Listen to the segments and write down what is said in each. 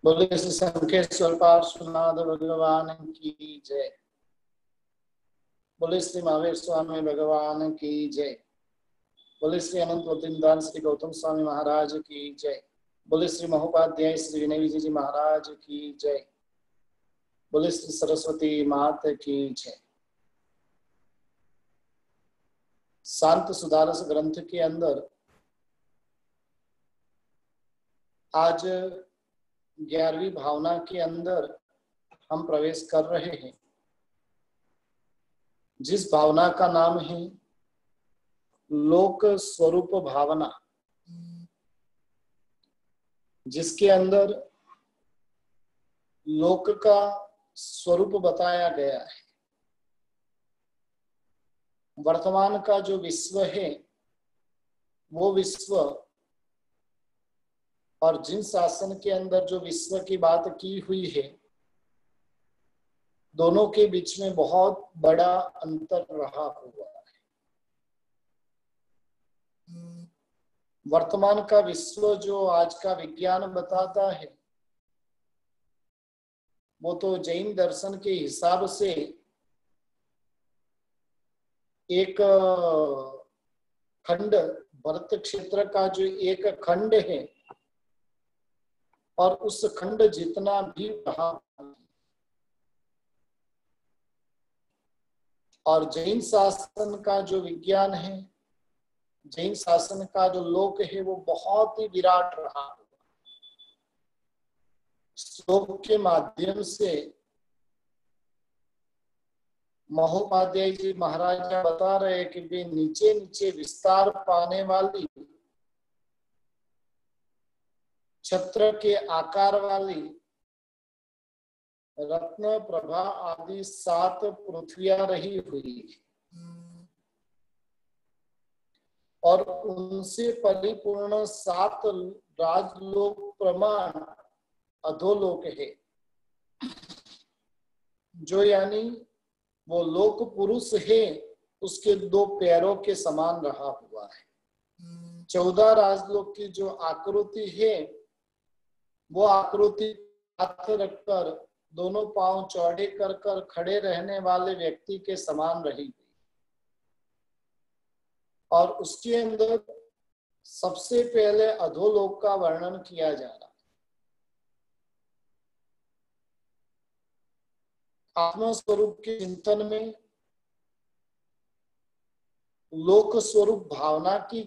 बोले श्री शंखेश्वर पार्श्वनाथ भगवान की जय। बोले श्री महावीर स्वामी भगवान की जय। बोले श्री अनंत वृंदावन श्री गौतम स्वामी महाराज की जय। बोले श्री महोपाध्याय श्री विनय विजय जी महाराज की जय। बोले श्री सरस्वती मात की जय। शांत सुधारस ग्रंथ के अंदर आज 11वीं भावना के अंदर हम प्रवेश कर रहे हैं, जिस भावना का नाम है लोक स्वरूप भावना, जिसके अंदर लोक का स्वरूप बताया गया है। वर्तमान का जो विश्व है वो विश्व और जिन शासन के अंदर जो विश्व की बात की हुई है, दोनों के बीच में बहुत बड़ा अंतर रहा हुआ है। वर्तमान का विश्व जो आज का विज्ञान बताता है वो तो जैन दर्शन के हिसाब से एक खंड, भरत क्षेत्र का जो एक खंड है और उस खंड जितना भी रहा, और जैन शासन का जो विज्ञान है, जैन शासन का जो लोक है वो बहुत ही विराट रहा। श्लोक के माध्यम से महोपाध्याय जी महाराज बता रहे हैं कि वे नीचे नीचे विस्तार पाने वाली छत्र के आकार वाली रत्न प्रभा आदि 7 पृथ्वियां रही हुई और उनसे परिपूर्ण 7 राजलोक प्रमाण अधोलोक है, जो यानी वो लोक पुरुष है उसके 2 पैरों के समान रहा हुआ है। 14 राजलोक की जो आकृति है वो आकृति हाथ रखकर दोनों पांव चौड़े कर कर खड़े रहने वाले व्यक्ति के समान रही और उसके अंदर सबसे पहले अधोलोक का वर्णन किया जा रहा। आत्मा स्वरूप के चिंतन में लोक स्वरूप भावना की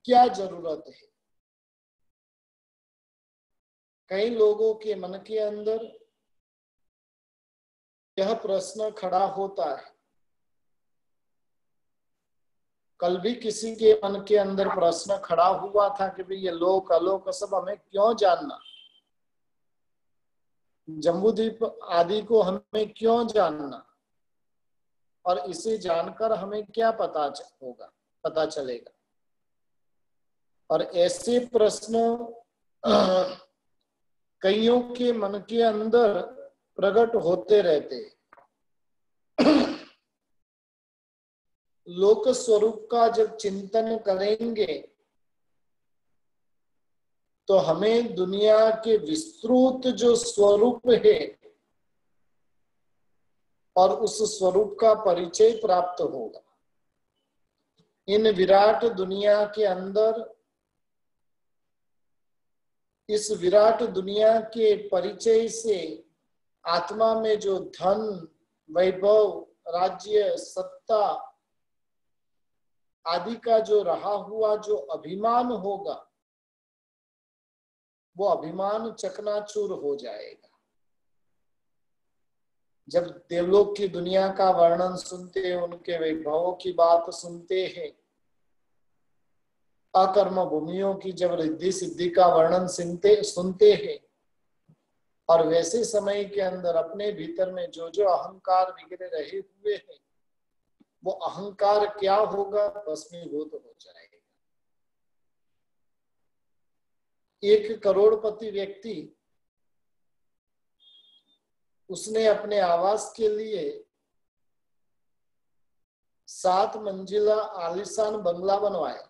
क्या जरूरत है? कई लोगों के मन के अंदर यह प्रश्न खड़ा होता है। कल भी किसी के मन के अंदर प्रश्न खड़ा हुआ था कि भाई ये लोक अलोक सब हमें क्यों जानना, जम्बूद्वीप आदि को हमें क्यों जानना, और इसे जानकर हमें क्या पता चलेगा। और ऐसे प्रश्न कईयों के मन के अंदर प्रकट होते रहते। लोक स्वरूप का जब चिंतन करेंगे तो हमें दुनिया के विस्तृत जो स्वरूप है और उस स्वरूप का परिचय प्राप्त होगा। इन विराट दुनिया के अंदर, इस विराट दुनिया के परिचय से आत्मा में जो धन, वैभव, राज्य, सत्ता आदि का जो रहा हुआ जो अभिमान होगा वो अभिमान चकनाचूर हो जाएगा। जब देवलोक की दुनिया का वर्णन सुनते हैं, उनके वैभवों की बात सुनते हैं, अकर्म भूमियों की जब रिद्धि सिद्धि का वर्णन सुनते हैं, और वैसे समय के अंदर अपने भीतर में जो जो अहंकार बिगड़े रहे हुए हैं वो अहंकार क्या होगा? भस्मीभूत हो जाएगा। 1 करोड़पति व्यक्ति उसने अपने आवास के लिए 7 मंजिला आलीशान बंगला बनवाया,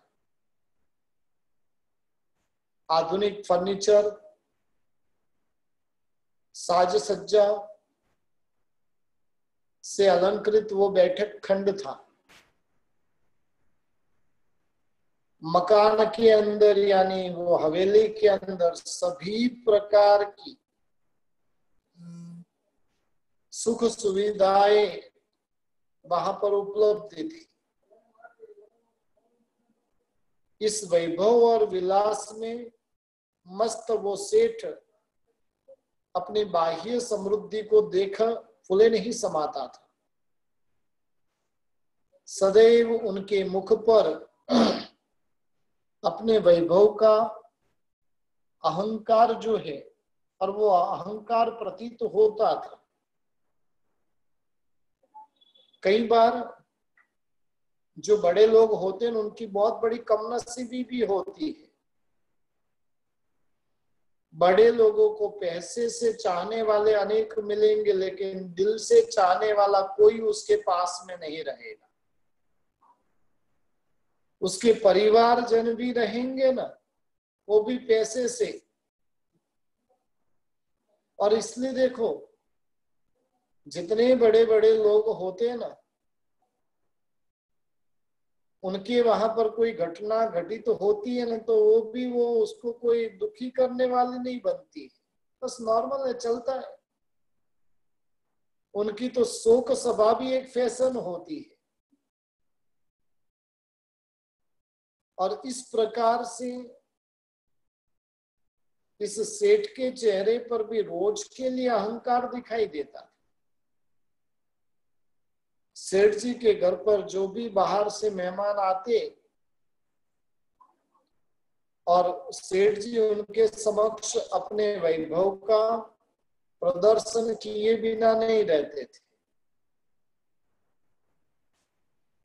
आधुनिक फर्नीचर, साज सज्जा से अलंकृत वो बैठक खंड था। मकान के अंदर यानी वो हवेली के अंदर सभी प्रकार की सुख सुविधाएं वहां पर उपलब्ध थी। इस वैभव और विलास में मस्त वो सेठ अपनी बाह्य समृद्धि को देख फूले नहीं समाता था। सदैव उनके मुख पर अपने वैभव का अहंकार जो है, और वो अहंकार प्रतीत होता था। कई बार जो बड़े लोग होते हैं उनकी बहुत बड़ी कमनसीबी भी होती है। बड़े लोगों को पैसे से चाहने वाले अनेक मिलेंगे, लेकिन दिल से चाहने वाला कोई उसके पास में नहीं रहेगा। उसके परिवारजन भी रहेंगे ना, वो भी पैसे से। और इसलिए देखो, जितने बड़े बड़े लोग होते हैं ना, उनके वहां पर कोई घटना घटित तो होती है ना, तो वो उसको कोई दुखी करने वाली नहीं बनती, बस नॉर्मल है, चलता है। उनकी तो शोक सभा भी एक फैशन होती है। और इस प्रकार से इस सेठ के चेहरे पर भी रोज के लिए अहंकार दिखाई देता। सेठ जी के घर पर जो भी बाहर से मेहमान आते और सेठ जी उनके समक्ष अपने वैभव का प्रदर्शन किए बिना नहीं रहते थे।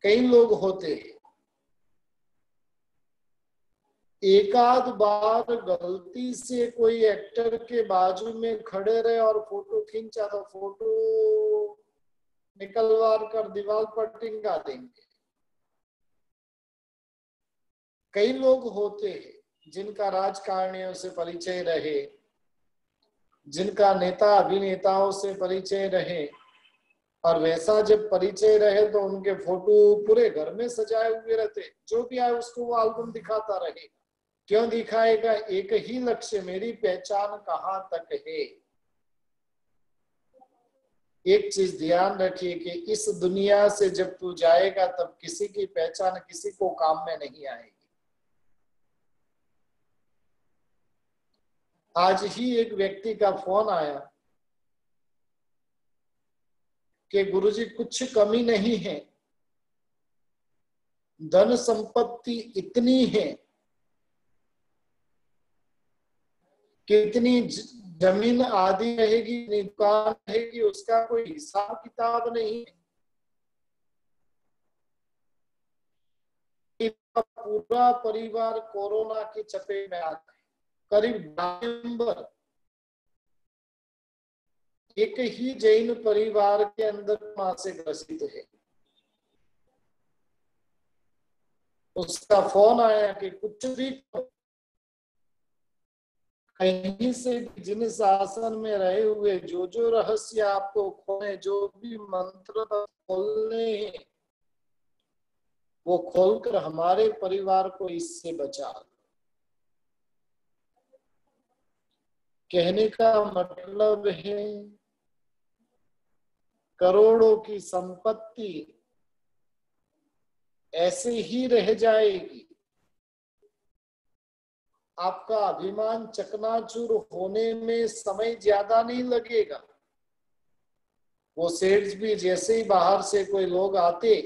कई लोग होते हैं, एकाध बार गलती से कोई एक्टर के बाजू में खड़े रहे और फोटो खींचा तो फोटो निकलवार कर दीवार पर टिंगा देंगे। कई लोग होते हैं जिनका राजकारणियों से परिचय रहे, जिनका नेता अभिनेताओं से परिचय रहे, और वैसा जब परिचय रहे तो उनके फोटो पूरे घर में सजाए हुए रहते। जो भी आए उसको वो एल्बम दिखाता रहेगा। क्यों दिखाएगा? एक ही लक्ष्य, मेरी पहचान कहां तक है। एक चीज ध्यान रखिए कि इस दुनिया से जब तू जाएगा तब किसी की पहचान किसी को काम में नहीं आएगी। आज ही एक व्यक्ति का फोन आया कि गुरुजी कुछ कमी नहीं है, धन संपत्ति इतनी है, कितनी जमीन आदि रहेगी, दुकान रहेगी, उसका कोई हिसाब किताब नहीं है। पूरा परिवार कोरोना की चपेट में आ गया। करीब नवंबर एक ही जैन परिवार के अंदर मां से ग्रसित है। उसका फोन आया कि कुछ भी कहीं से जिन शासन में रहे हुए जो रहस्य आपको खोले, जो भी मंत्र खोलने हैं, वो खोलकर हमारे परिवार को इससे बचा। कहने का मतलब है करोड़ों की संपत्ति ऐसे ही रह जाएगी, आपका अभिमान चकनाचूर होने में समय ज्यादा नहीं लगेगा। वो सेठ भी जैसे ही बाहर से कोई लोग आते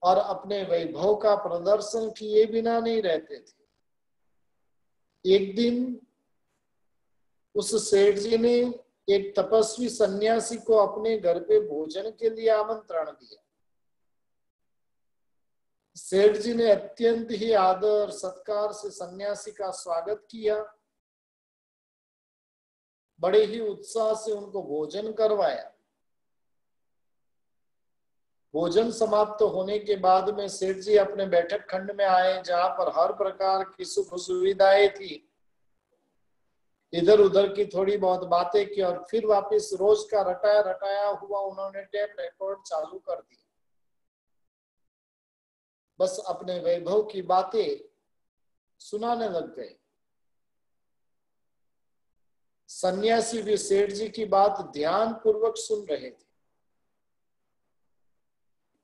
और अपने वैभव का प्रदर्शन किए बिना नहीं रहते थे। एक दिन उस सेठ जी ने एक तपस्वी सन्यासी को अपने घर पे भोजन के लिए आमंत्रण दिया। सेठ जी ने अत्यंत ही आदर सत्कार से सन्यासी का स्वागत किया, बड़े ही उत्साह से उनको भोजन करवाया। भोजन समाप्त होने के बाद में सेठ जी अपने बैठक खंड में आए, जहां पर हर प्रकार की सुख सुविधाएं थी। इधर उधर की थोड़ी बहुत बातें की और फिर वापस रोज का रटाया रटाया हुआ उन्होंने टेप रिकॉर्ड चालू कर दिया। बस अपने वैभव की बातें सुनाने लग गए। सन्यासी भी सेठ जी की बात ध्यान पूर्वक सुन रहे थे।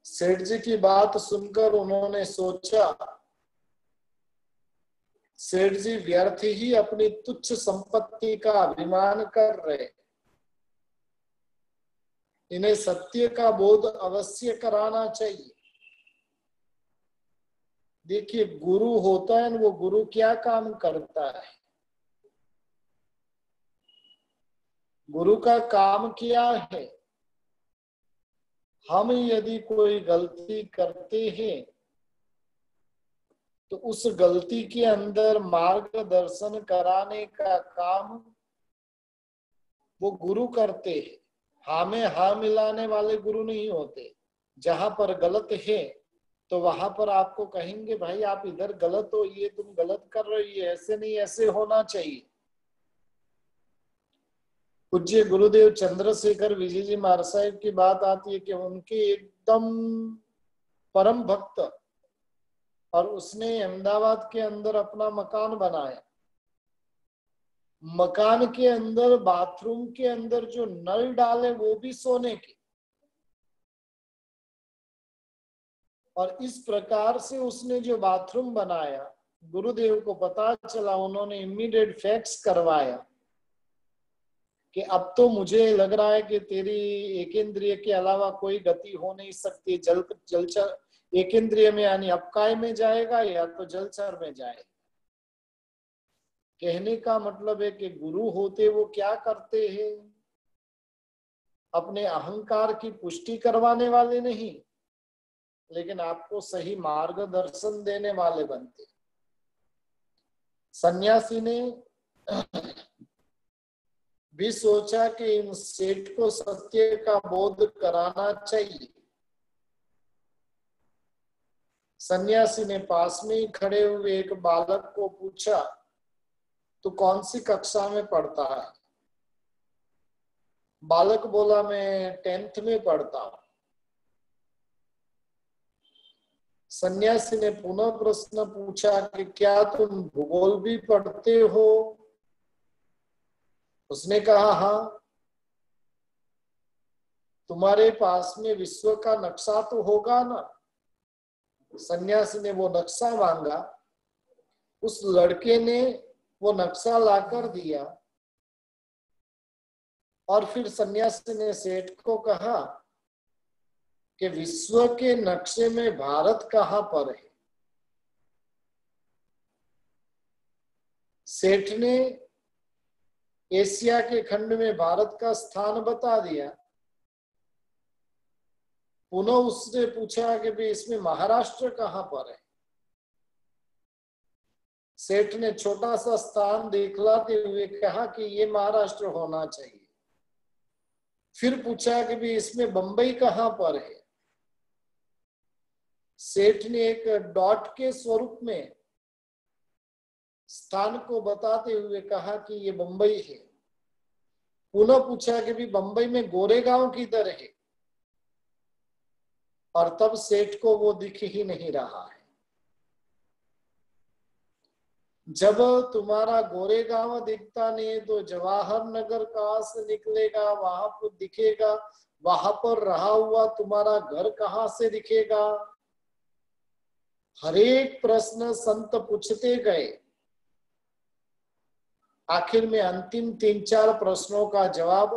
सेठ जी की बात सुनकर उन्होंने सोचा, सेठ जी व्यर्थ ही अपनी तुच्छ संपत्ति का अभिमान कर रहे, इन्हें सत्य का बोध अवश्य कराना चाहिए। देखिए, गुरु होता है, वो गुरु क्या काम करता है? गुरु का काम क्या है? हम यदि कोई गलती करते हैं तो उस गलती के अंदर मार्गदर्शन कराने का काम वो गुरु करते हैं। हाँ में हाँ मिलाने वाले गुरु नहीं होते। जहां पर गलत है तो वहां पर आपको कहेंगे, भाई आप इधर गलत हो, ये तुम गलत कर रही है, ऐसे नहीं, ऐसे होना चाहिए। पूज्य गुरुदेव चंद्रशेखर विजय जी महाराज साहिब की बात आती है कि उनके एकदम परम भक्त, और उसने अहमदाबाद के अंदर अपना मकान बनाया। मकान के अंदर बाथरूम के अंदर जो नल डाले वो भी सोने के। और इस प्रकार से उसने जो बाथरूम बनाया, गुरुदेव को पता चला, उन्होंने इमीडिएट फैक्स करवाया कि अब तो मुझे लग रहा है कि तेरी एक इंद्रिय के अलावा कोई गति हो नहीं सकती। जलचर एक इंद्रिय में यानी अपकाय में जाएगा या तो जलचर में जाएगा। कहने का मतलब है कि गुरु होते वो क्या करते हैं? अपने अहंकार की पुष्टि करवाने वाले नहीं, लेकिन आपको सही मार्गदर्शन देने वाले बनते। सन्यासी ने भी सोचा कि इन सेठ को सत्य का बोध कराना चाहिए। सन्यासी ने पास में ही खड़े हुए एक बालक को पूछा, तू कौन सी कक्षा में पढ़ता है? बालक बोला, मैं 10th में पढ़ता हूं। सन्यासी ने पुनः प्रश्न पूछा कि क्या तुम भूगोल भी पढ़ते हो? उसने कहा, हाँ। तुम्हारे पास में विश्व का नक्शा तो होगा ना? सन्यासी ने वो नक्शा मांगा। उस लड़के ने वो नक्शा लाकर दिया और फिर सन्यासी ने सेठ को कहा कि विश्व के नक्शे में भारत कहां पर है? सेठ ने एशिया के खंड में भारत का स्थान बता दिया। पुनः उसने पूछा कि भाई इसमें महाराष्ट्र कहां पर है? सेठ ने छोटा सा स्थान दिखलाते हुए कहा कि ये महाराष्ट्र होना चाहिए। फिर पूछा कि भाई इसमें बंबई कहां पर है? सेठ ने एक डॉट के स्वरूप में स्थान को बताते हुए कहा कि ये बंबई है। पुनः पूछा कि भाई बंबई में गोरेगांव किधर है? और तब सेठ को वो दिख ही नहीं रहा है। जब तुम्हारा गोरेगांव दिखता नहीं तो जवाहर नगर कहां से निकलेगा, वहां पर दिखेगा? वहां पर रहा हुआ तुम्हारा घर कहां से दिखेगा? हरेक प्रश्न संत पूछते गए। आखिर में अंतिम 3-4 प्रश्नों का जवाब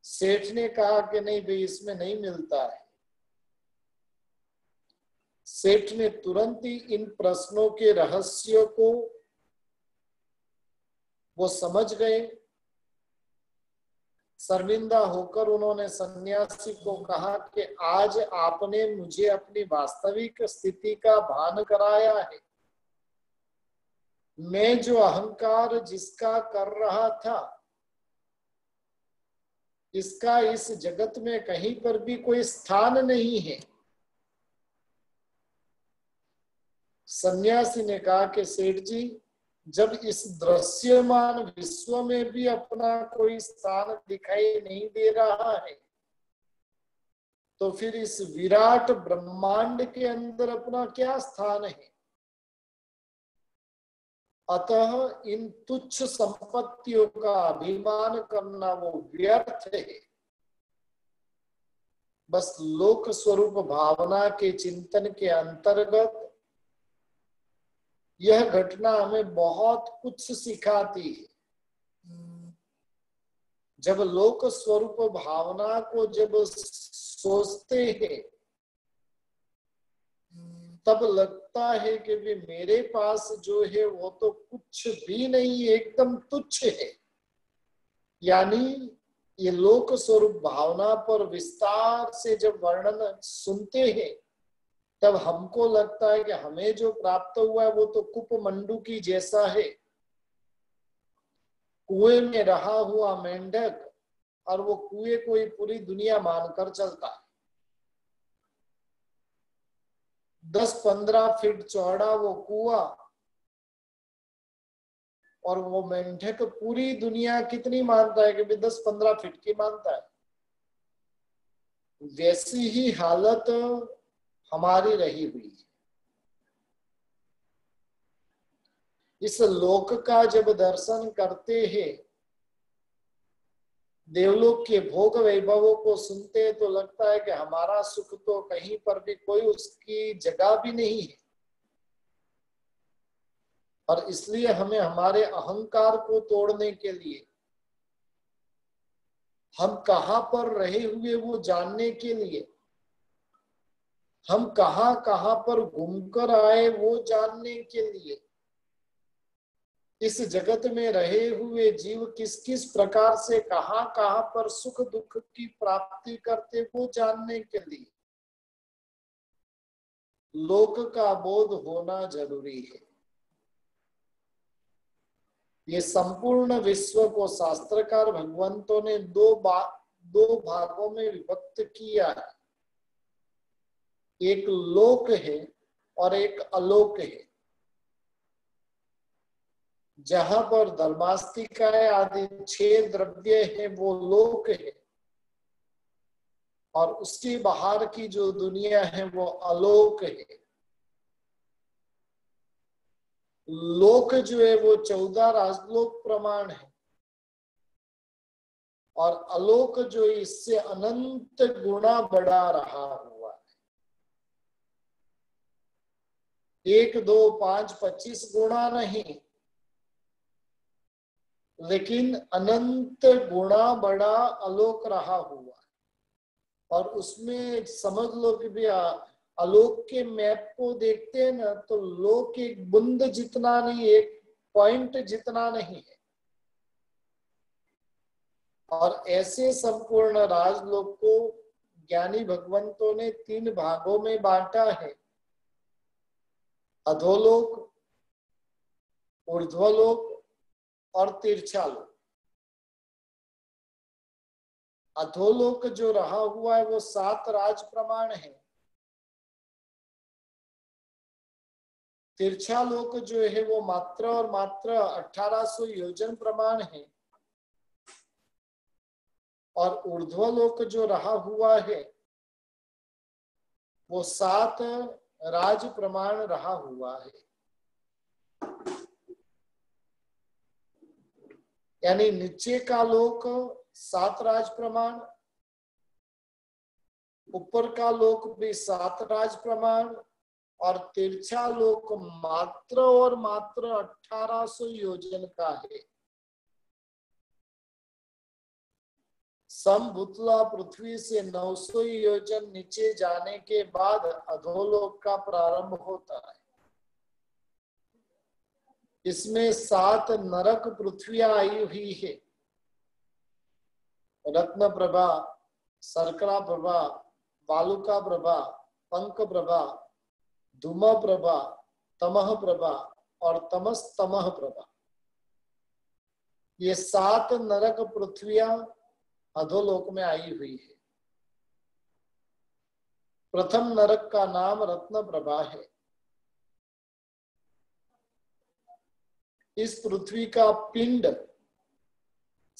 सेठ ने कहा कि नहीं भाई, इसमें नहीं मिलता है। सेठ ने तुरंत ही इन प्रश्नों के रहस्य को वो समझ गए। शर्मिंदा होकर उन्होंने सन्यासी को कहा कि आज आपने मुझे अपनी वास्तविक स्थिति का भान कराया है। मैं जो अहंकार जिसका कर रहा था, इसका इस जगत में कहीं पर भी कोई स्थान नहीं है। सन्यासी ने कहा कि सेठ जी, जब इस दृश्यमान विश्व में भी अपना कोई स्थान दिखाई नहीं दे रहा है, तो फिर इस विराट ब्रह्मांड के अंदर अपना क्या स्थान है। अतः इन तुच्छ संपत्तियों का अभिमान करना वो व्यर्थ है। बस लोक स्वरूप भावना के चिंतन के अंतर्गत यह घटना हमें बहुत कुछ सिखाती है। जब लोक स्वरूप भावना को जब सोचते हैं, तब लगता है कि भी मेरे पास जो है वो तो कुछ भी नहीं, एकदम तुच्छ है। यानी ये लोक स्वरूप भावना पर विस्तार से जब वर्णन सुनते हैं, तब हमको लगता है कि हमें जो प्राप्त हुआ है वो तो कुपमंडूकी जैसा है, कुएं में रहा हुआ मेंढक, और वो कुएं को ही पूरी दुनिया मानकर चलता है। 10-15 फीट चौड़ा वो कुआं, और वो मेंढक पूरी दुनिया कितनी मानता है कि 10-15 फीट की मानता है। वैसी ही हालत हमारी रही हुई है। इस लोक का जब दर्शन करते हैं, देवलोक के भोग वैभवों को सुनते हैं, तो लगता है कि हमारा सुख तो कहीं पर भी कोई उसकी जगह भी नहीं है। और इसलिए हमें हमारे अहंकार को तोड़ने के लिए, हम कहाँ पर रहे हुए वो जानने के लिए, हम कहाँ कहाँ पर घूमकर आए वो जानने के लिए, इस जगत में रहे हुए जीव किस किस प्रकार से कहाँ कहाँ पर सुख दुख की प्राप्ति करते वो जानने के लिए लोक का बोध होना जरूरी है। ये संपूर्ण विश्व को शास्त्रकार भगवंतों ने दो भागों में विभक्त किया है। एक लोक है और एक अलोक है। जहां पर धर्मास्तिकाएं आदि 6 द्रव्य है वो लोक है, और उसके बाहर की जो दुनिया है वो अलोक है। लोक जो है वो 14 राजलोक प्रमाण है, और अलोक जो इससे अनंत गुना बढ़ा रहा हुआ है। 1, 2, 5, 25 गुना नहीं, लेकिन अनंत गुणा बड़ा आलोक रहा हुआ। और उसमें समझ लो कि भी आलोक के मैप को देखते हैं ना, तो लोक एक बूंद जितना नहीं, एक पॉइंट जितना नहीं है। और ऐसे संपूर्ण राजलोक को ज्ञानी भगवंतों ने 3 भागों में बांटा है। अधोलोक, ऊर्ध्वलोक और तिरछालोक। अधोलोक जो रहा हुआ है वो 7 राज प्रमाण है। तिरछालोक जो है वो मात्र और मात्र 1800 योजन प्रमाण है। और ऊर्ध्वलोक जो रहा हुआ है वो 7 राज प्रमाण रहा हुआ है। यानी नीचे का लोक 7 राज प्रमाण, ऊपर का लोक भी 7 राज प्रमाण, और तिरछा लोक मात्र और मात्र 1800 योजन का है। समभूतला पृथ्वी से 900 योजन नीचे जाने के बाद अधोलोक का प्रारंभ होता है। इसमें 7 नरक पृथ्वियां आई हुई है। रत्न प्रभा, सर्करा प्रभा, बालुका प्रभा, पंक प्रभा, धूम प्रभा, तमह प्रभा और तमस तमह प्रभा। ये 7 नरक पृथ्वियां अधोलोक में आई हुई है। प्रथम नरक का नाम रत्न प्रभा है। इस पृथ्वी का पिंड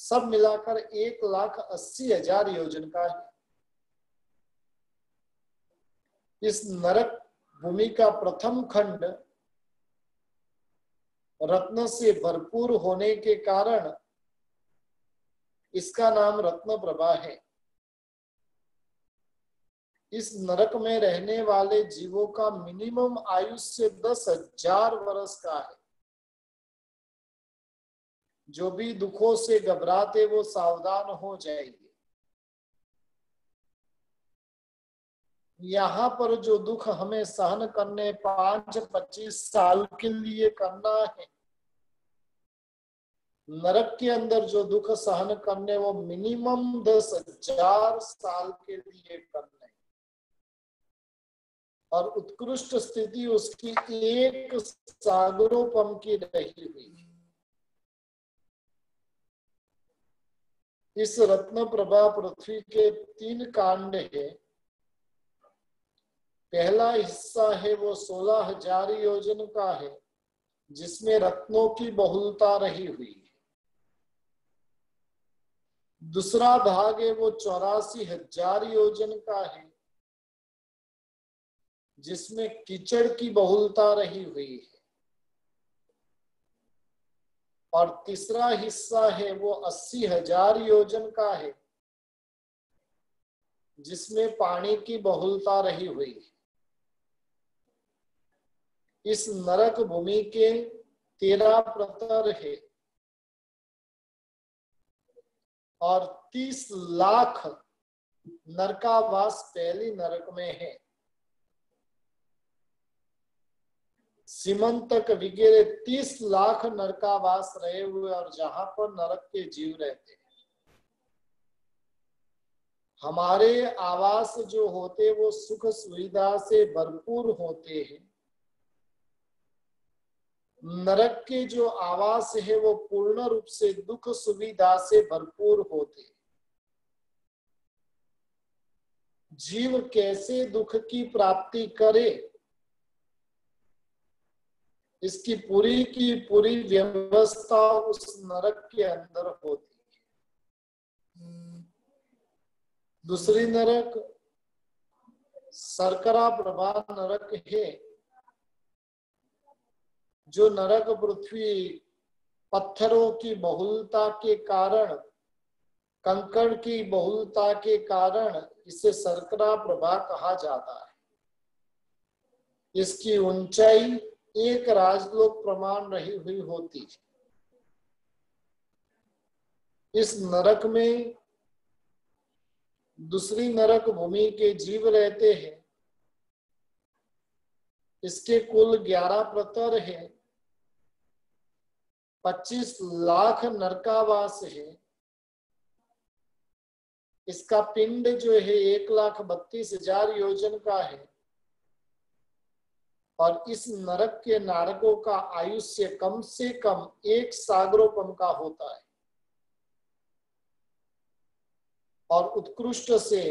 सब मिलाकर 1,80,000 योजन का है। इस नरक भूमि का प्रथम खंड रत्न से भरपूर होने के कारण इसका नाम रत्न प्रभा है। इस नरक में रहने वाले जीवों का मिनिमम आयुष्य 10,000 वर्ष का है। जो भी दुखों से घबराते वो सावधान हो जाएंगे। यहाँ पर जो दुख हमें सहन करने 5-25 साल के लिए करना है, नरक के अंदर जो दुख सहन करने वो मिनिमम 10,000 साल के लिए करना है। और उत्कृष्ट स्थिति उसकी 1 सागरोपम की रही हुई। इस रत्न प्रभा पृथ्वी के 3 कांड है। पहला हिस्सा है वो 16,000 योजन का है, जिसमें रत्नों की बहुलता रही हुई है। दूसरा भाग है वो 84,000 योजन का है, जिसमें कीचड़ की बहुलता रही हुई है। और तीसरा हिस्सा है वो 80,000 योजन का है, जिसमें पानी की बहुलता रही हुई है। इस नरक भूमि के 13 प्रतर है और 30 लाख नरकावास पहली नरक में है। सीमंतक वगैरह 30 लाख नरकावास रहे हुए और जहां पर नरक के जीव रहते हैं। हमारे आवास जो होते वो सुख सुविधा से भरपूर होते हैं। नरक के जो आवास है वो पूर्ण रूप से दुख सुविधा से भरपूर होते। जीव कैसे दुख की प्राप्ति करे, इसकी पूरी की पूरी व्यवस्था उस नरक के अंदर होती है। दूसरी नरक शर्करा प्रभा नरक है, जो नरक पृथ्वी पत्थरों की बहुलता के कारण, कंकड़ की बहुलता के कारण इसे शर्करा प्रभा कहा जाता है। इसकी ऊंचाई 1 राजलोक प्रमाण रही हुई होती है। इस नरक में दूसरी नरक भूमि के जीव रहते हैं। इसके कुल 11 प्रतर है। 25 लाख नरकावास है। इसका पिंड जो है 1,32,000 योजन का है। और इस नरक के नारकों का आयुष्य कम से कम 1 सागरोपम का होता है। और उत्कृष्ट से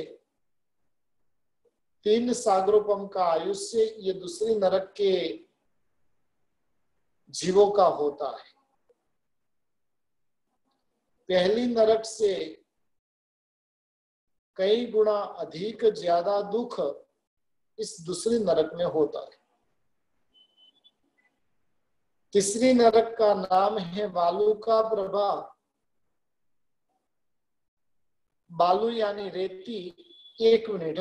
3 सागरोपम का आयुष्य ये दूसरी नरक के जीवों का होता है। पहली नरक से कई गुना अधिक ज्यादा दुख इस दूसरी नरक में होता है। तीसरी नरक का नाम है बालू का प्रभा। बालू यानी रेती। 1 मिनट।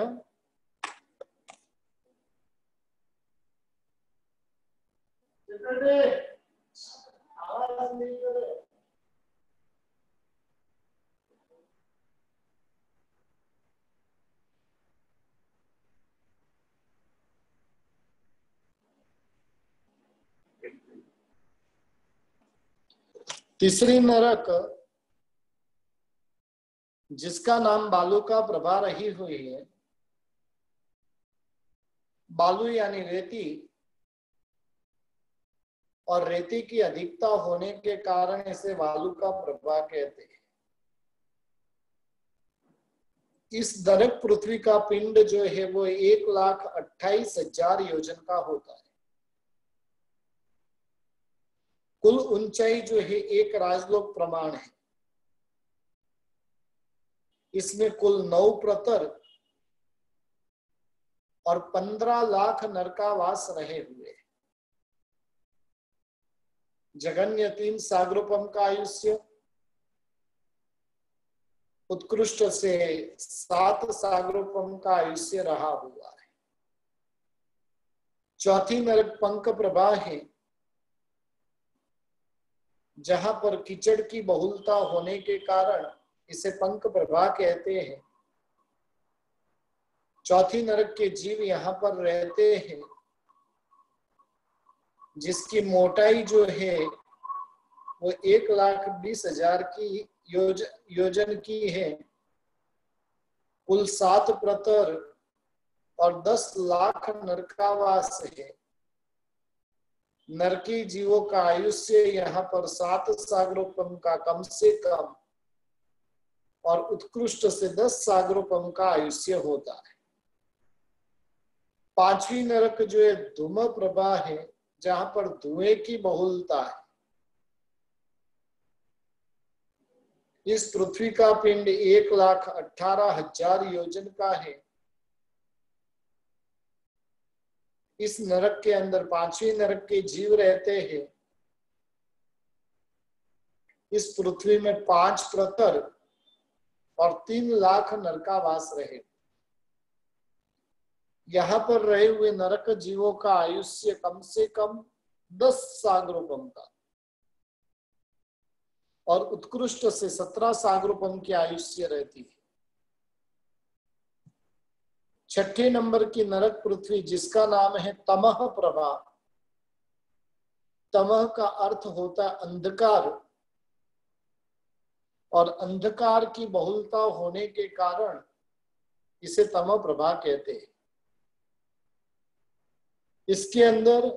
आवाज नहीं करे। तीसरी नरक जिसका नाम बालू का प्रभा रही हुई है। बालू यानी रेती, और रेती की अधिकता होने के कारण इसे बालू का प्रभा कहते हैं। इस नरक पृथ्वी का पिंड जो है वो 1,28,000 योजन का होता है। कुल ऊंचाई जो है एक राजलोक प्रमाण है। इसमें कुल 9 प्रतर और 15 लाख नरकावास रहे हुए। जगन्य 3 सागरोपम का आयुष्य, उत्कृष्ट से 7 सागरोपम का आयुष्य रहा हुआ है। चौथी नरक पंक प्रभा है, जहां पर कीचड़ की बहुलता होने के कारण इसे पंक प्रभा कहते हैं। चौथी नरक के जीव यहाँ पर रहते हैं, जिसकी मोटाई जो है वो 1,20,000 की योजन की है। कुल 7 प्रतर और 10 लाख नरकावास है। नरकी जीवों का आयुष्य यहाँ पर 7 सागरोपम का कम से कम और उत्कृष्ट से 10 सागरोपम का आयुष्य होता है। पांचवी नरक जो है धूम प्रभा है, जहां पर धुएं की बहुलता है। इस पृथ्वी का पिंड 1,18,000 योजन का है। इस नरक के अंदर पांचवी नरक के जीव रहते हैं। इस पृथ्वी में 5 प्रतर और 3 लाख नरकावास रहे। यहाँ पर रहे हुए नरक जीवों का आयुष्य कम से कम 10 सागरोपम का और उत्कृष्ट से 17 सागरोपम की आयुष्य रहती है। छठे नंबर की नरक पृथ्वी, जिसका नाम है तमह प्रभा। तमह का अर्थ होता है अंधकार, और अंधकार की बहुलता होने के कारण इसे तमह प्रभा कहते हैं। इसके अंदर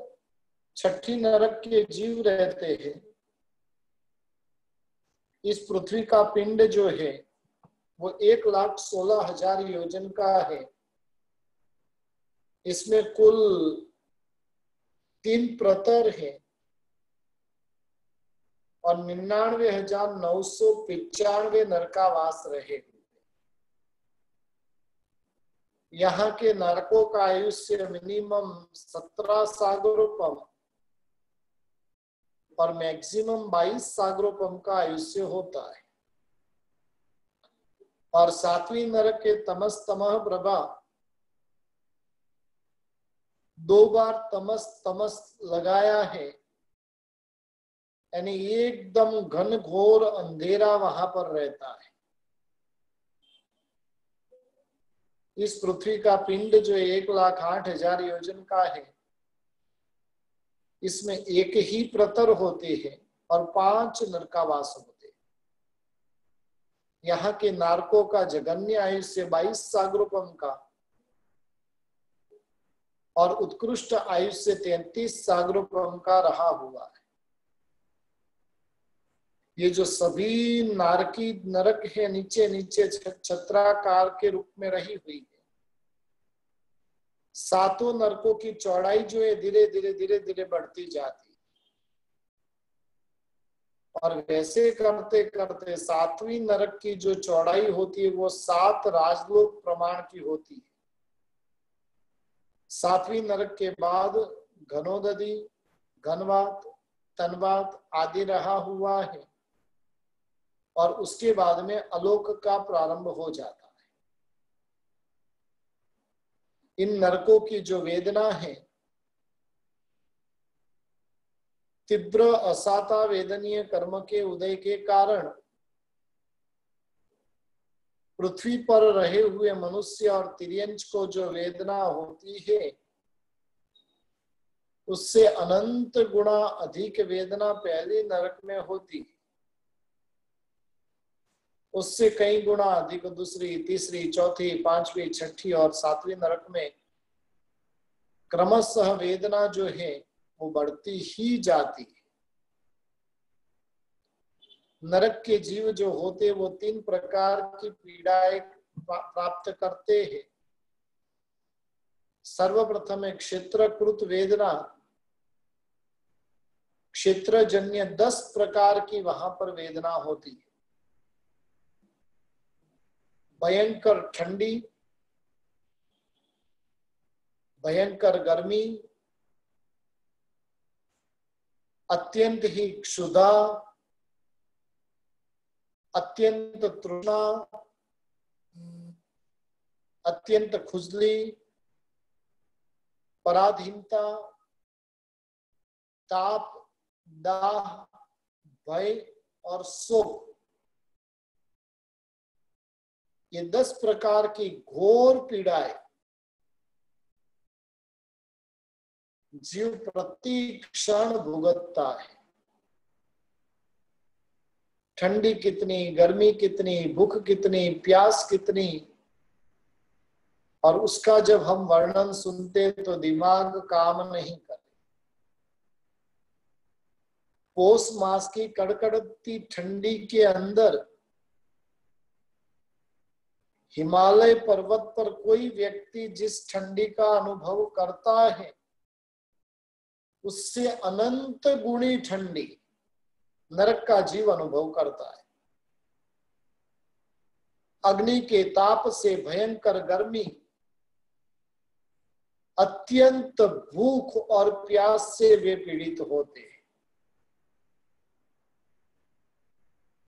छठी नरक के जीव रहते हैं। इस पृथ्वी का पिंड जो है वो 1,16,000 योजन का है। इसमें कुल 3 प्रतर है और 99,995 नरकावास रहे। यहाँ के नरकों का आयुष्य मिनिमम 17 सागरोपम और मैक्सिमम 22 सागरोपम का आयुष्य होता है। और 7वीं नरक के तमस तमह प्रभा 2 बार तमस तमस लगाया है, यानी एकदम घन घोर अंधेरा वहां पर रहता है। इस पृथ्वी का पिंड जो 1,08,000 योजन का है, इसमें एक ही प्रतर होते हैं और 5 नरकावास होते हैं। यहाँ के नारकों का जगन्य आयुष्य 22 सागरोपम का और उत्कृष्ट आयुष्य 33 सागरोपम का रहा हुआ है। ये जो सभी नारकी नरक है नीचे नीचे छत्राकार के रूप में रही हुई है। 7 नरकों की चौड़ाई जो है धीरे धीरे बढ़ती जाती है, और वैसे करते करते 7वीं नरक की जो चौड़ाई होती है वो 7 राजलोक प्रमाण की होती है। 7वीं नरक के बाद घनोदधि, घनवात, तनवात आदि रहा हुआ है, और उसके बाद में अलोक का प्रारंभ हो जाता है। इन नरकों की जो वेदना है, तीव्र असाता वेदनीय कर्म के उदय के कारण पृथ्वी पर रहे हुए मनुष्य और तिर्यंच को जो वेदना होती है, उससे अनंत गुणा अधिक वेदना पहले नरक में होती है। उससे कई गुणा अधिक दूसरी, तीसरी, चौथी, 5वीं, 6ठी और 7वीं नरक में क्रमशः वेदना जो है वो बढ़ती ही जाती है। नरक के जीव जो होते वो 3 प्रकार की पीड़ाएं प्राप्त करते हैं। सर्वप्रथम एक क्षेत्रकृत वेदना, क्षेत्रजन्य 10 प्रकार की वहां पर वेदना होती है। भयंकर ठंडी, भयंकर गर्मी, अत्यंत ही क्षुधा, अत्यंत तृष्णा, अत्यंत खुजली, पराधीनता, ताप, दाह, भय और शोक, ये 10 प्रकार की घोर पीड़ाएं जीव प्रति क्षण भुगतता है। ठंडी कितनी, गर्मी कितनी, भूख कितनी, प्यास कितनी, और उसका जब हम वर्णन सुनते तो दिमाग काम नहीं करते। पौष मास की कड़कड़ती ठंडी के अंदर हिमालय पर्वत पर कोई व्यक्ति जिस ठंडी का अनुभव करता है, उससे अनंत गुणी ठंडी नरक का जीव अनुभव करता है। अग्नि के ताप से भयंकर गर्मी, अत्यंत भूख और प्यास से वे पीड़ित होते हैं।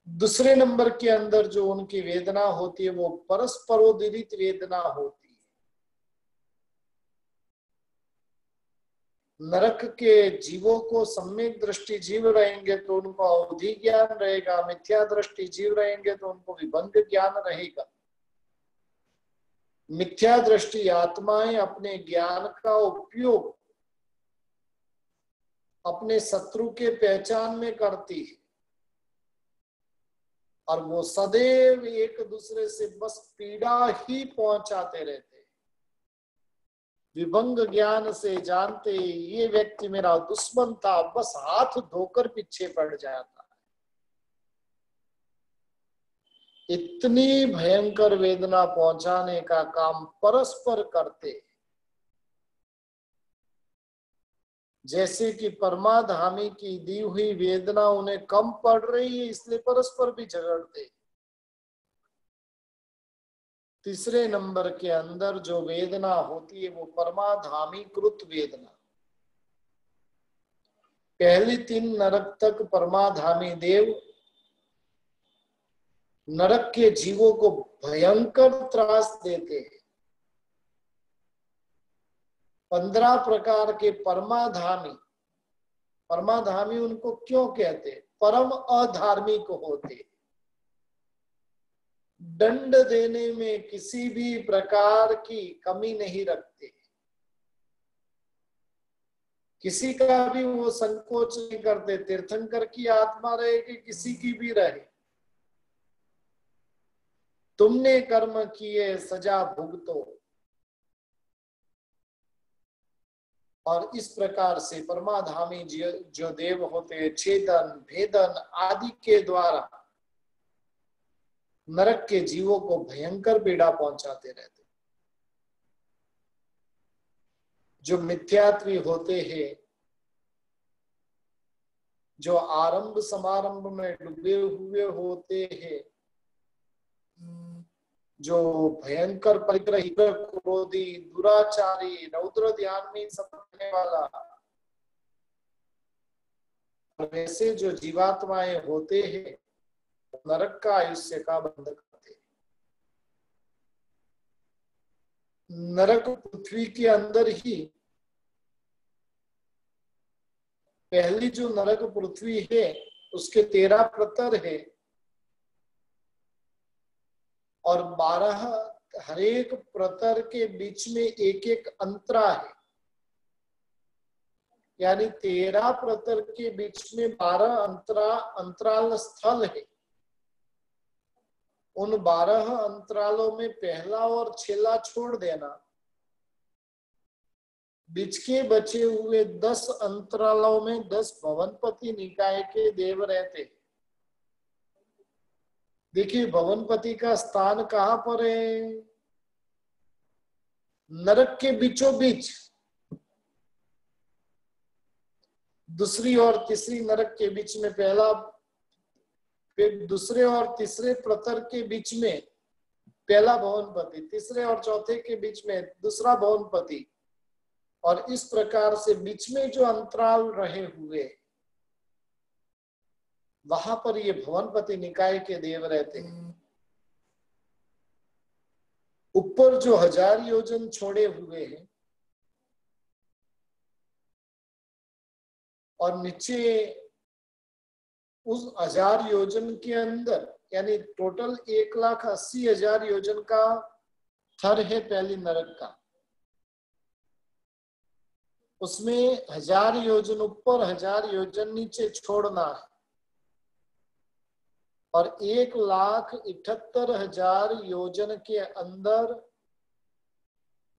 दूसरे नंबर के अंदर जो उनकी वेदना होती है वो परस्परोदित वेदना होती है। नरक के जीवों को सम्यक दृष्टि जीव रहेंगे तो उनको अवधि ज्ञान रहेगा, मिथ्या दृष्टि जीव रहेंगे तो उनको विभंग ज्ञान रहेगा। मिथ्या दृष्टि आत्माएं अपने ज्ञान का उपयोग अपने शत्रु के पहचान में करती है और वो सदैव एक दूसरे से बस पीड़ा ही पहुंचाते रहते हैं। विभंग ज्ञान से जानते ये व्यक्ति मेरा दुश्मन था, बस हाथ धोकर पीछे पड़ जाता है। इतनी भयंकर वेदना पहुंचाने का काम परस्पर करते, जैसे कि परमाधामी की दी हुई वेदना उन्हें कम पड़ रही है इसलिए परस्पर भी झगड़ते। तीसरे नंबर के अंदर जो वेदना होती है वो परमाधामी कृत वेदना। पहली 3 नरक तक परमाधामी देव नरक के जीवों को भयंकर त्रास देते हैं। 15 प्रकार के परमाधामी, परमाधामी उनको क्यों कहते? परम अधार्मिक होते, दंड देने में किसी भी प्रकार की कमी नहीं रखते, किसी का भी वो संकोच नहीं करते। तीर्थंकर की आत्मा रहे कि किसी की भी रहे, तुमने कर्म किए सजा भुगतो। और इस प्रकार से परमाधामी जो देव होते हैं, छेदन भेदन आदि के द्वारा नरक के जीवों को भयंकर पीड़ा पहुंचाते रहते। जो मिथ्यात्वी होते हैं, जो आरंभ समारंभ में डूबे हुए होते हैं, जो भयंकर परिग्रही, क्रोधी, दुराचारी, रौद्र ध्यान में समझने वाला, वैसे जो जीवात्माएं होते हैं नरक का आयुष्य का बंध करते हैं। नरक पृथ्वी के अंदर ही पहली जो नरक पृथ्वी है उसके 13 प्रतर है और 12 हरेक प्रतर के बीच में एक एक अंतरा है, यानी 13 प्रतर के बीच में 12 अंतराल स्थल है। उन 12 अंतरालों में पहला और छेला छोड़ देना, बीच के बचे हुए 10 अंतरालों में 10 भवनपति निकाय के देव रहते। देखिए भवनपति का स्थान कहां पर है? नरक के बीचों बीच दूसरी और तीसरी नरक के बीच में पहला, फिर दूसरे और तीसरे प्रतर के बीच में पहला भवनपति, तीसरे और चौथे के बीच में दूसरा भवनपति, और इस प्रकार से बीच में जो अंतराल रहे हुए वहां पर ये भवनपति निकाय के देव रहते हैं। ऊपर जो 1000 योजन छोड़े हुए हैं और नीचे उस 1000 योजन के अंदर, यानी टोटल 1,80,000 योजन का थर है पहली नरक का। उसमें 1000 योजन ऊपर 1000 योजन नीचे छोड़ना है, और 1,78,000 योजन के अंदर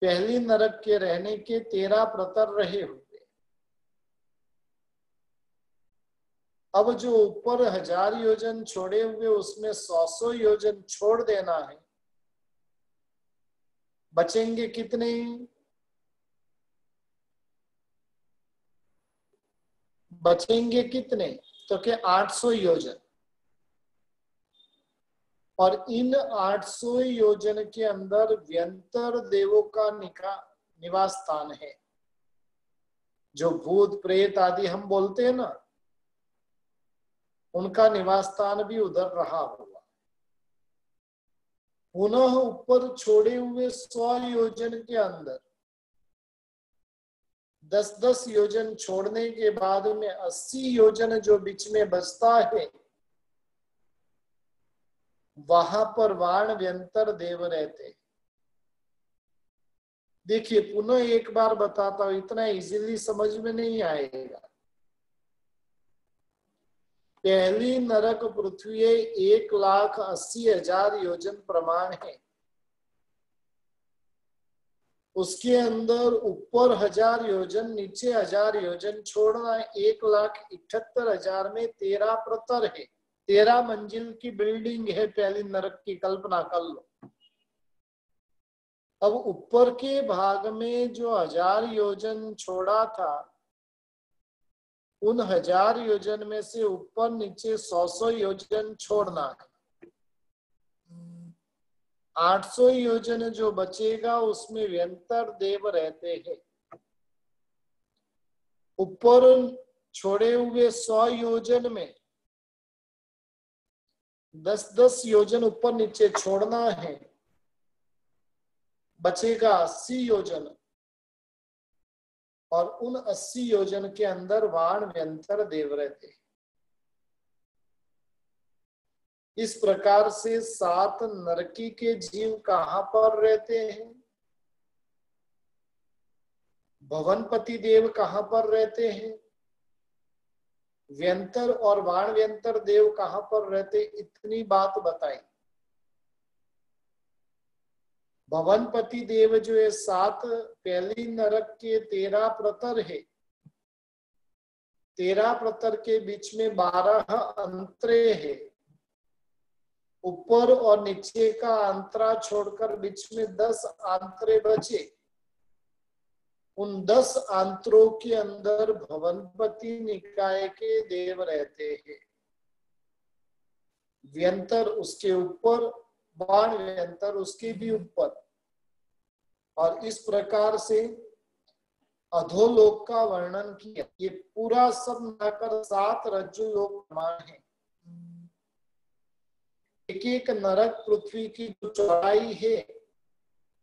पहली नरक के रहने के 13 प्रतर रहे हुए। अब जो ऊपर 1000 योजन छोड़े हुए उसमें 100 योजन छोड़ देना है। बचेंगे कितने? बचेंगे कितने? तो क्या 800 योजन। और इन 800 योजन के अंदर व्यंतर देवों का निवास स्थान है। जो भूत प्रेत आदि हम बोलते हैं ना, उनका निवास स्थान भी उधर रहा हुआ। पुनः ऊपर छोड़े हुए 100 योजन के अंदर 10-10 योजन छोड़ने के बाद में 80 योजन जो बीच में बचता है, वहां पर वाण व्यंतर देव रहते। देखिए पुनः एक बार बताता हूं, इतना इजीली समझ में नहीं आएगा। पहली नरक पृथ्वी 1,80,000 योजन प्रमाण है। उसके अंदर ऊपर 1000 योजन नीचे 1000 योजन छोड़ना है। 1,78,000 में 13 प्रतर है। 13 मंजिल की बिल्डिंग है पहली नरक की, कल्पना कर लो। अब ऊपर के भाग में जो 1000 योजन छोड़ा था, उन 1000 योजन में से ऊपर नीचे 100 योजन छोड़ना है। 800 योजन जो बचेगा उसमें व्यंतर देव रहते हैं। ऊपर छोड़े हुए 100 योजन में 10-10 योजन ऊपर नीचे छोड़ना है। बचेगा 80 योजन, और उन 80 योजन के अंदर वाण व्यंतर देव रहते हैं। इस प्रकार से 7 नरकी के जीव कहां पर रहते हैं? भवनपति देव कहां पर रहते हैं? व्यंतर और वाण व्यंतर देव कहां पर रहते? इतनी बात बताई। भवनपति देव जो है 7 पहली नरक के 13 प्रतर है। 13 प्रतर के बीच में 12 अंतरे है। ऊपर और नीचे का अंतरा छोड़कर बीच में 10 आंतरे बचे। उन 10 आंतरों के अंदर भवनपति निकाय के देव रहते हैं। व्यंतर उसके ऊपर, बाण व्यंतर उसके भी ऊपर। और इस प्रकार से अधोलोक का वर्णन किया। ये पूरा सब मिलाकर 7 रज्जु लोक प्रमाण है। एक एक नरक पृथ्वी की जो चौड़ाई है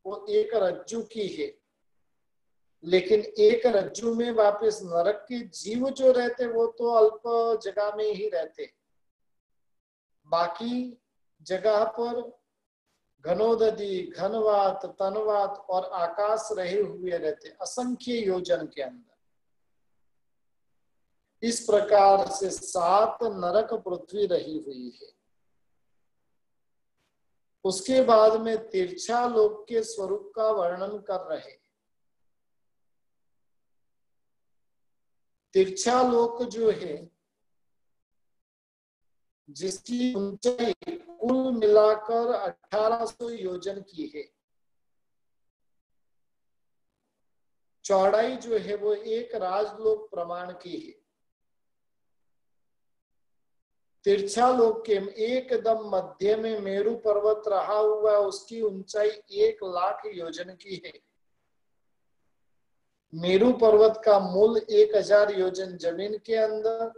वो एक रज्जु की है, लेकिन एक रज्जु में वापस नरक के जीव जो रहते वो तो अल्प जगह में ही रहते। बाकी जगह पर घनोदधि, घनवात, तनवात और आकाश रहे हुए रहते, असंख्य योजन के अंदर। इस प्रकार से 7 नरक पृथ्वी रही हुई है। उसके बाद में तिरछा लोक के स्वरूप का वर्णन कर रहे। तिरछा लोक जो है, जिसकी ऊंचाई कुल मिलाकर 1800 योजन की है, चौड़ाई जो है वो एक राजलोक प्रमाण की है। तिरछा लोक के एकदम मध्य में मेरु पर्वत रहा हुआ है, उसकी ऊंचाई 1,00,000 योजन की है। मेरु पर्वत का मूल 1,000 योजन जमीन के अंदर,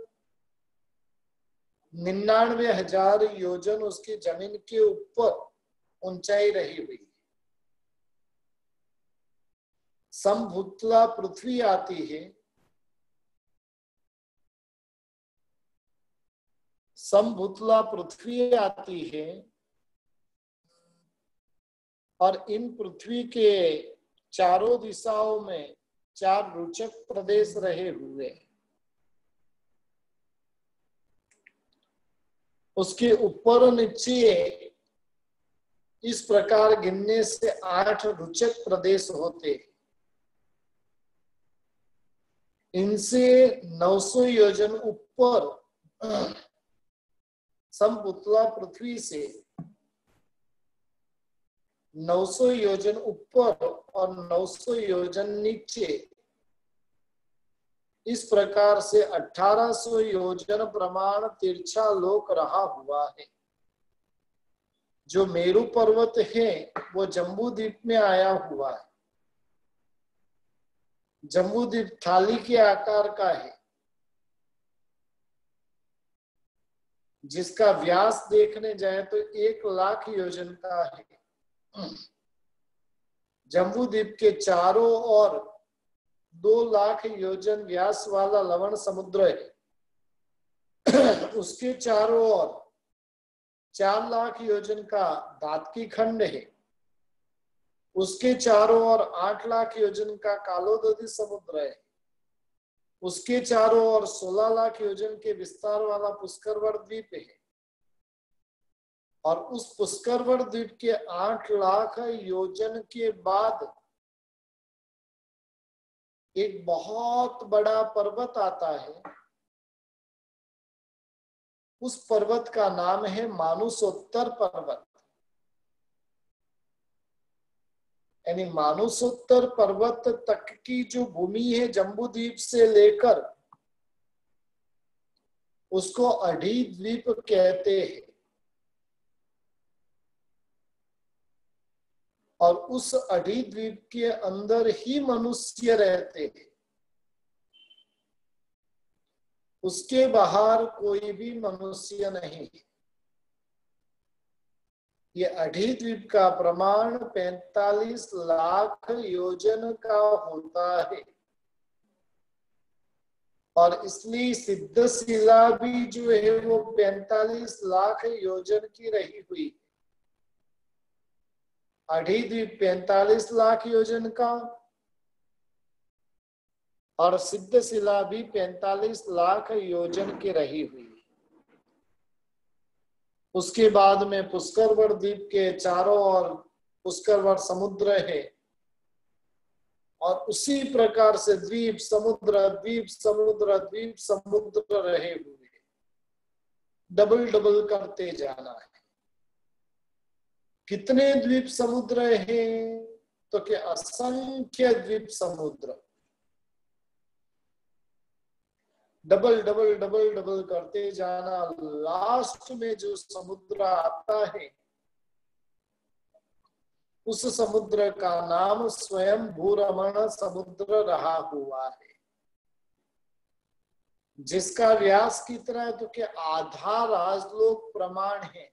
99,000 योजन उसकी जमीन के ऊपर ऊंचाई रही हुई। समभूतला पृथ्वी आती है, समभूतला पृथ्वी आती है और इन पृथ्वी के चारों दिशाओं में 4 रुचक प्रदेश रहे हुए। उसके ऊपर और नीचे इस प्रकार गिनने से 8 रुचक प्रदेश होते। इनसे 900 योजन ऊपर समभूतला पृथ्वी से 900 योजन ऊपर और 900 योजन नीचे, इस प्रकार से 1800 योजन प्रमाण तिरछा लोक रहा हुआ है। जो मेरु पर्वत है वो जम्बू द्वीप में आया हुआ है। जम्बू द्वीप थाली के आकार का है, जिसका व्यास देखने जाए तो 1,00,000 योजन का है। जम्बू द्वीप के चारों ओर 2,00,000 योजन व्यास वाला लवण समुद्र है। उसके चारों ओर 4,00,000 योजन का दातकी खंड है। उसके चारों ओर 8,00,000 योजन का कालोदधी समुद्र है। उसके चारों ओर 16,00,000 योजन के विस्तार वाला पुष्करवड़ द्वीप है। और उस पुष्करवड़ द्वीप के 8,00,000 योजन के बाद एक बहुत बड़ा पर्वत आता है। उस पर्वत का नाम है मानुसोत्तर पर्वत। यानी मानुसोत्तर पर्वत तक की जो भूमि है जम्बू द्वीप से लेकर, उसको अढ़ी द्वीप कहते हैं। और उस अढ़ी द्वीप के अंदर ही मनुष्य रहते हैं। उसके बाहर कोई भी मनुष्य नहीं। ये अढ़ी द्वीप का प्रमाण 45,00,000 योजन का होता है। और इसलिए सिद्धशिला भी जो है वो 45,00,000 योजन की रही हुई। अढ़ी द्वीप 45,00,000 योजन का और सिद्धशिला भी 45,00,000 योजन की रही हुई। उसके बाद में पुष्करवड़ द्वीप के चारों ओर पुष्करवड़ समुद्र है। और उसी प्रकार से द्वीप समुद्र द्वीप समुद्र द्वीप समुद्र रहे हुए, डबल डबल करते जाना है। कितने द्वीप समुद्र हैं? तो क्या असंख्य द्वीप समुद्र। डबल डबल डबल डबल करते जाना। लास्ट में जो समुद्र आता है उस समुद्र का नाम स्वयं भूरमण समुद्र रहा हुआ है, जिसका व्यास कितना है? तो क्या आधा राजलोक प्रमाण है।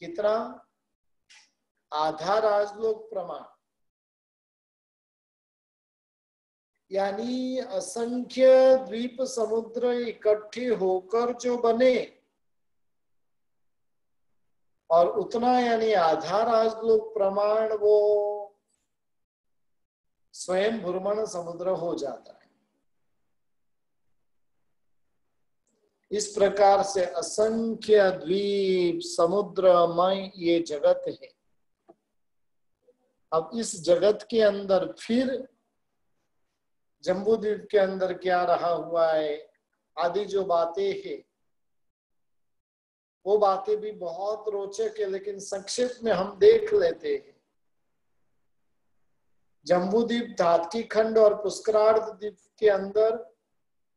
कितना? आधा राजलोक प्रमाण। यानी असंख्य द्वीप समुद्र इकट्ठे होकर जो बने, और उतना यानी आधा राजलोक प्रमाण वो स्वयं भूरमण समुद्र हो जाता है। इस प्रकार से असंख्य द्वीप समुद्रमय ये जगत है। अब इस जगत के अंदर फिर जम्बू द्वीप के अंदर क्या रहा हुआ है आदि जो बातें हैं, वो बातें भी बहुत रोचक है, लेकिन संक्षेप में हम देख लेते हैं। जम्बू द्वीप धातकी खंड और पुष्करार्ध द्वीप के अंदर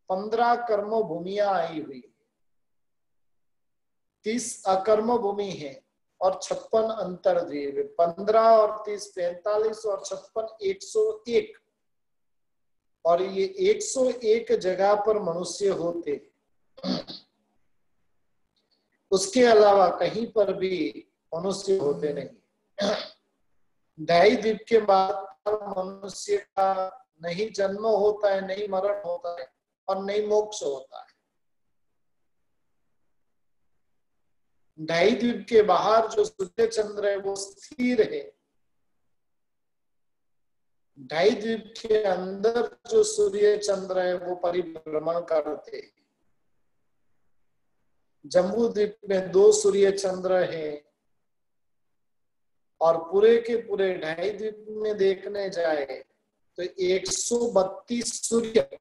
15 कर्म भूमियां आई हुई। 30 अकर्म भूमि है और 56 अंतर्द्वीप है। 15 और 30 45 और 56 101। और ये 101 जगह पर मनुष्य होते, उसके अलावा कहीं पर भी मनुष्य होते नहीं। ढाई द्वीप के बाद मनुष्य का नहीं जन्म होता है, नहीं मरण होता है और नहीं मोक्ष होता है। ढाई द्वीप के बाहर जो सूर्य चंद्र है वो स्थिर है। ढाई द्वीप के अंदर जो सूर्य चंद्र है वो परिभ्रमण करते हैं। जम्बू द्वीप में 2 सूर्य चंद्र है और पूरे के पूरे ढाई द्वीप में देखने जाए तो 132 सूर्य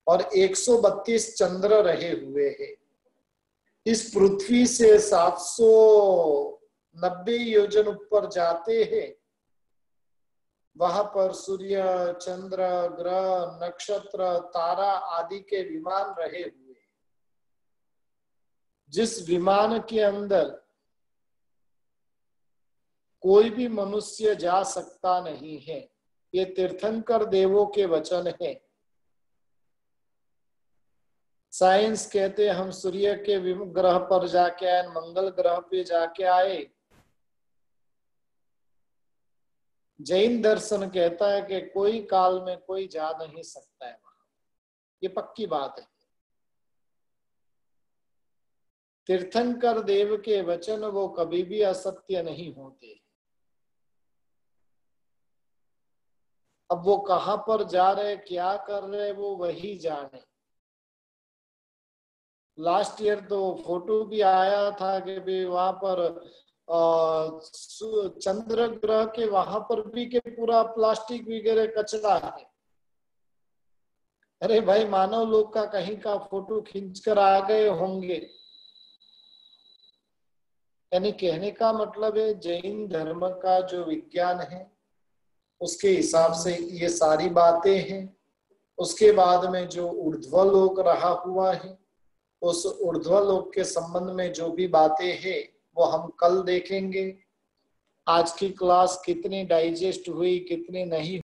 और 132 चंद्र रहे हुए हैं। इस पृथ्वी से 790 योजन ऊपर जाते हैं, वहां पर सूर्य चंद्र ग्रह नक्षत्र तारा आदि के विमान रहे हुए। जिस विमान के अंदर कोई भी मनुष्य जा सकता नहीं है, ये तीर्थंकर देवों के वचन है। साइंस कहते हैं हम सूर्य के ग्रह पर जाके आए, मंगल ग्रह पे जाके आए। जैन दर्शन कहता है कि कोई काल में कोई जा नहीं सकता है वहां, ये पक्की बात है। तीर्थंकर देव के वचन वो कभी भी असत्य नहीं होते। अब वो कहां पर जा रहे, क्या कर रहे, वो वही जाने। लास्ट ईयर तो फोटो भी आया था कि भी वहां पर चंद्र ग्रह के वहां पर भी के पूरा प्लास्टिक वगैरह कचरा है। अरे भाई, मानव लोग का कहीं का फोटो खींचकर आ गए होंगे। यानी कहने का मतलब है जैन धर्म का जो विज्ञान है उसके हिसाब से ये सारी बातें हैं। उसके बाद में जो ऊर्ध्वलोक रहा हुआ है, उस ऊर्ध्वलोक के संबंध में जो भी बातें हैं वो हम कल देखेंगे। आज की क्लास कितनी डाइजेस्ट हुई कितनी नहीं